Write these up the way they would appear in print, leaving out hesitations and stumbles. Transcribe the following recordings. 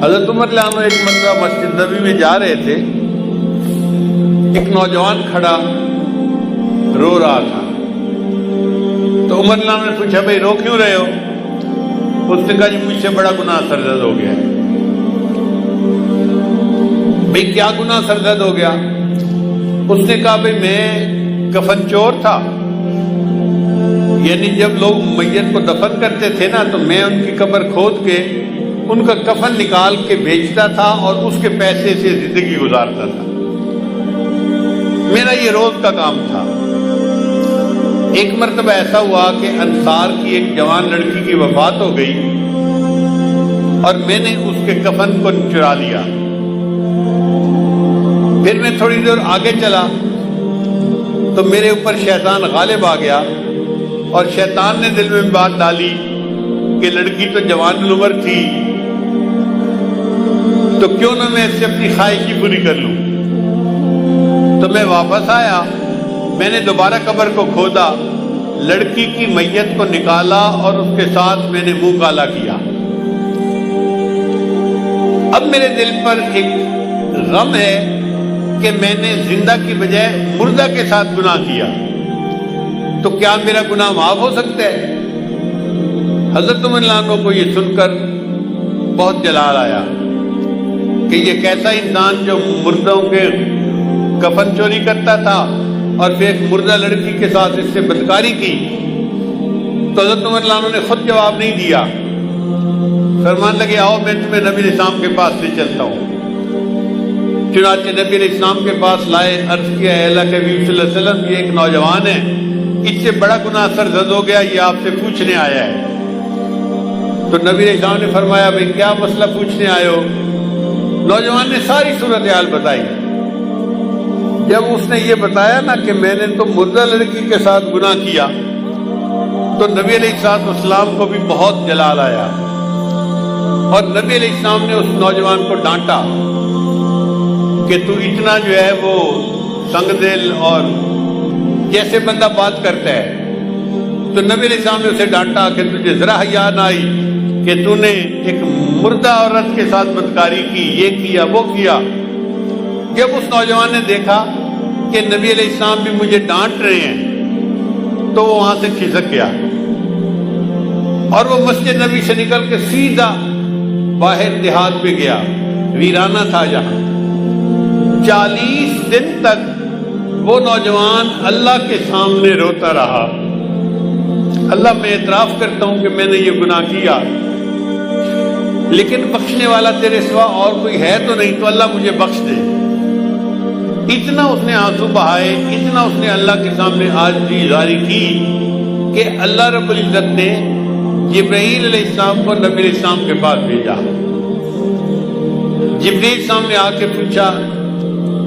حضرت عمر رضی اللہ عنہ ایک مرتبہ مسجد نبوی میں جا رہے تھے، ایک نوجوان کھڑا رو رہا تھا، تو عمر رضی اللہ عنہ نے پوچھا بھائی رو کیوں رہے ہو؟ اس نے کہا جی مجھ سے بڑا گناہ سرزد ہو گیا ہے۔ بھائی کیا گناہ سرزد ہو گیا؟ اس نے کہا بھائی میں کفن چور تھا، یعنی جب لوگ میت کو دفن کرتے تھے نا تو میں ان کی قبر کھود کے ان کا کفن نکال کے بیچتا تھا اور اس کے پیسے سے زندگی گزارتا تھا، میرا یہ روز کا کام تھا۔ ایک مرتبہ ایسا ہوا کہ انصار کی ایک جوان لڑکی کی وفات ہو گئی اور میں نے اس کے کفن کو چرا لیا۔ پھر میں تھوڑی دیر آگے چلا تو میرے اوپر شیطان غالب آ گیا اور شیطان نے دل میں بات ڈالی کہ لڑکی تو جوان العمر تھی تو کیوں نہ میں اس سے اپنی خواہش ہی پوری کر لوں۔ تو میں واپس آیا، میں نے دوبارہ قبر کو کھودا، لڑکی کی میت کو نکالا اور اس کے ساتھ میں نے منہ کالا کیا۔ اب میرے دل پر ایک غم ہے کہ میں نے زندہ کی بجائے مردہ کے ساتھ گناہ کیا، تو کیا میرا گناہ معاف ہو سکتا ہے؟ حضرت عمر رضی اللہ عنہ کو یہ سن کر بہت جلال آیا کہ یہ کیسا انسان جو مردوں کے کفن چوری کرتا تھا اور پھر ایک مردہ لڑکی کے ساتھ اس سے بدکاری کی۔ تو حضرت عمر رضی اللہ عنہ نے خود جواب نہیں دیا، فرمان لگے آؤ میں تمہیں نبی علیہ السلام کے پاس لے چلتا ہوں۔ چنانچہ نبی علیہ السلام کے پاس لائے، عرض کیا اے اللہ کے حبیب صلی اللہ علیہ وسلم یہ ایک نوجوان ہے، اس سے بڑا گناہ سرزد ہو گیا، یہ آپ سے پوچھنے آیا ہے۔ تو نبی علیہ السلام نے فرمایا بھئی کیا مسئلہ پوچھنے آئے ہو؟ نوجوان نے ساری صورتحال بتائی۔ جب اس نے یہ بتایا نا کہ میں نے تو مردہ لڑکی کے ساتھ گناہ کیا، تو نبی علیہ السلام کو بھی بہت جلال آیا اور نبی علیہ السلام نے اس نوجوان کو ڈانٹا کہ تو اتنا جو ہے وہ سنگ دل اور جیسے بندہ بات کرتا ہے۔ تو نبی علیہ السلام نے اسے ڈانٹا کہ تجھے ذرا حیا نہ آئی کہ تو نے ایک مردہ عورت کے ساتھ بدکاری کی، یہ کیا وہ کیا۔ جب اس نوجوان نے دیکھا کہ نبی علیہ السلام بھی مجھے ڈانٹ رہے ہیں تو وہ وہاں سے کھسک گیا اور وہ مسجد نبی سے نکل کے سیدھا باہر دیہات میں گیا، ویرانہ تھا جہاں۔ 40 دن تک وہ نوجوان اللہ کے سامنے روتا رہا، اللہ میں اعتراف کرتا ہوں کہ میں نے یہ گناہ کیا، لیکن بخشنے والا تیرے سوا اور کوئی ہے تو نہیں، تو اللہ مجھے بخش دے۔ اتنا اس نے آنسو بہائے، اتنا اس نے اللہ کے سامنے عاجزی ظاہر کی کہ اللہ رب العزت نے جبرائیل علیہ السلام کو نبی علیہ السلام کے پاس بھیجا۔ جبرائیل السلام نے آ کے پوچھا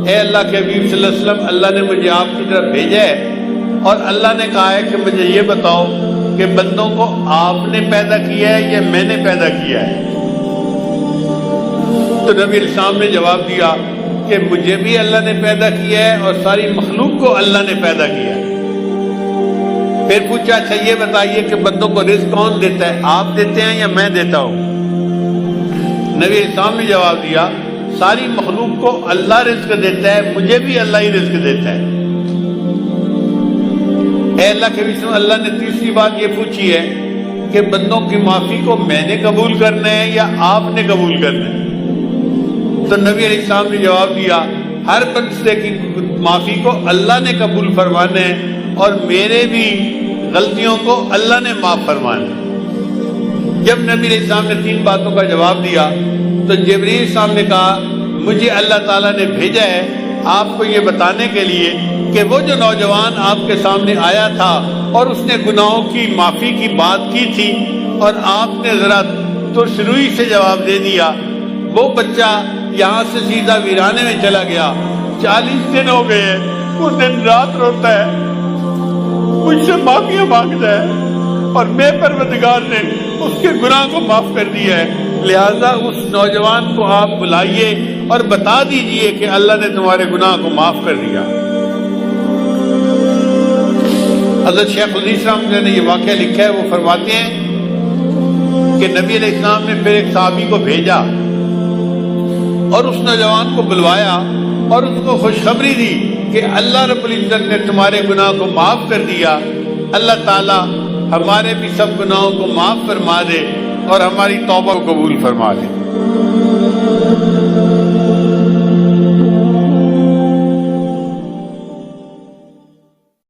اے اللہ کے حبیب صلی اللہ علیہ وسلم، اللہ نے مجھے آپ کی طرف بھیجا ہے اور اللہ نے کہا ہے کہ مجھے یہ بتاؤ کہ بندوں کو آپ نے پیدا کیا ہے یا میں نے پیدا کیا ہے؟ تو نبی علیہ السلام نے جواب دیا کہ مجھے بھی اللہ نے پیدا کیا ہے اور ساری مخلوق کو اللہ نے پیدا کیا ہے۔ پھر پوچھا اچھا یہ بتائیے کہ بندوں کو رزق کون دیتا ہے، آپ دیتے ہیں یا میں دیتا ہوں؟ نبی علیہ السلام نے جواب دیا ساری مخلوق کو اللہ رزق دیتا ہے، مجھے بھی اللہ ہی رزق دیتا ہے۔ اے اللہ کے رسول، اللہ نے تیسری بات یہ پوچھی ہے کہ بندوں کی معافی کو میں نے قبول کرنا ہے یا آپ نے قبول کرنا ہے؟ تو نبی علیہ السلام نے جواب دیا ہر بندے کی معافی کو اللہ نے قبول فرمانا ہے اور میرے بھی غلطیوں کو اللہ نے معاف فرمانا ہے۔ جب نبی علیہ السلام نے 3 باتوں کا جواب دیا تو جبرائیل السلام نے کہا مجھے اللہ تعالیٰ نے بھیجا ہے آپ کو یہ بتانے کے لیے کہ وہ جو نوجوان آپ کے سامنے آیا تھا اور اس نے گناہوں کی معافی کی بات کی تھی اور آپ نے ذرا ترش روئی سے جواب دے دیا، وہ بچہ یہاں سے سیدھا ویرانے میں چلا گیا، 40 دن ہو گئے ہیں، وہ دن رات روتا ہے، مجھ سے معافیاں مانگتا ہے اور میں پروردگار نے اس کے گناہ کو معاف کر دیا ہے۔ لہذا اس نوجوان کو آپ بلائیے اور بتا دیجئے کہ اللہ نے تمہارے گناہ کو معاف کر دیا۔ حضرت شیخ الحدیث رحمۃ اللہ نے یہ واقعہ لکھا ہے، وہ فرماتے ہیں کہ نبی علیہ السلام نے پھر ایک صحابی کو بھیجا اور اس نوجوان کو بلوایا اور اس کو خوشخبری دی کہ اللہ رب العزت نے تمہارے گناہ کو معاف کر دیا، اللہ تعالی ہمارے بھی سب گناہوں کو معاف فرما دے اور ہماری توبہ کو قبول فرما دے۔